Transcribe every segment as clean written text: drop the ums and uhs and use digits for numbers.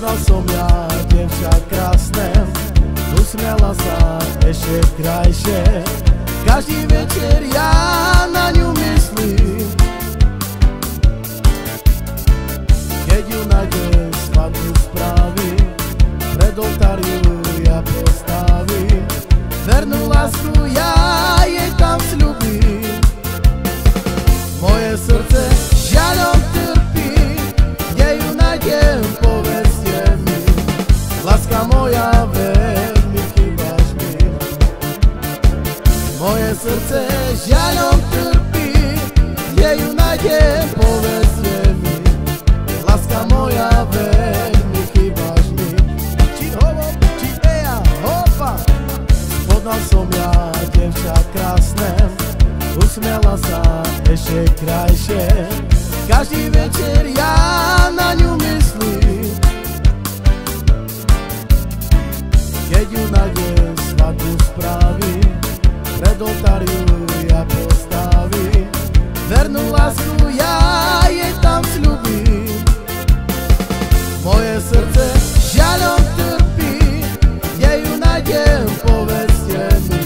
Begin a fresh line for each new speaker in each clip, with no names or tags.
Poznal som ja dievča krásne, usmiala sa ešte krajšie. Každý večer ja na ňu myslím, keď ju nájdem svadbu spravím, pred oltár ju ja postavím, vernú lásku ja jej tam sľubím. Moje srdce žiaľom trpí, kde ju nájdem, povedzte mi. Láska moja, veľmi chýbaš mi. Moje srdce žiaľom trpí, kde ju nájdem, povedzte mi. Láska moja, veľmi chýbaš mi. Či hovo, či eja, hopa. Poznal som ja dievča krásne, usmiala sa ešte krajšie. Každý večer ja na ňu myslím, keď ju nájdem, svadbu spravím, pred oltár ju ja postavím, vernú lásku ja jej tam sľubím. Moje srdce žiaľom trpí, kde ju nájdem, povedzte mi.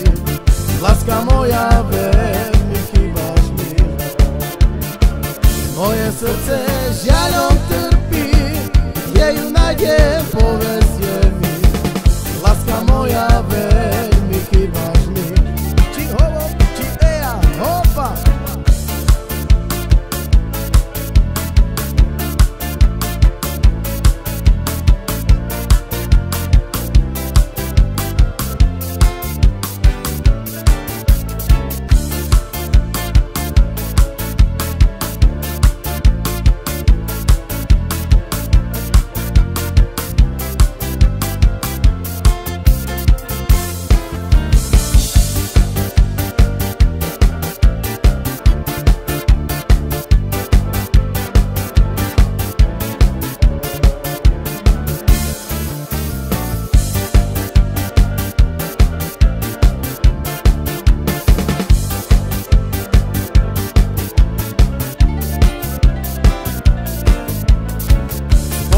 Láska moja, veľmi chýbaš mi. Moje srdce žiaľom trpí, kde ju nájdem, povedzte mi. Láska moja, veľmi chýbaš mi. Či hovo, či eja, hopa.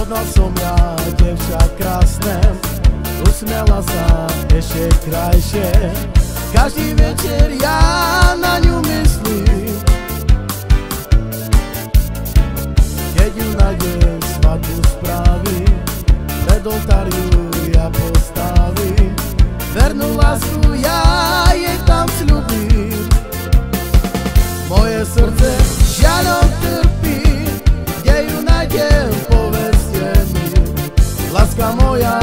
Poznal som ja dievča krásne, usmiala sa ešte krajšie. Každý večer ja na ňu myslím, keď ju nájdem, svadbu spravím, pred oltár ju ja postavím, vernú lásku ja jej tam sľubím. Moje srdce žiaľom trpí, kde ju nájdem, povedzte mi. Láska moja,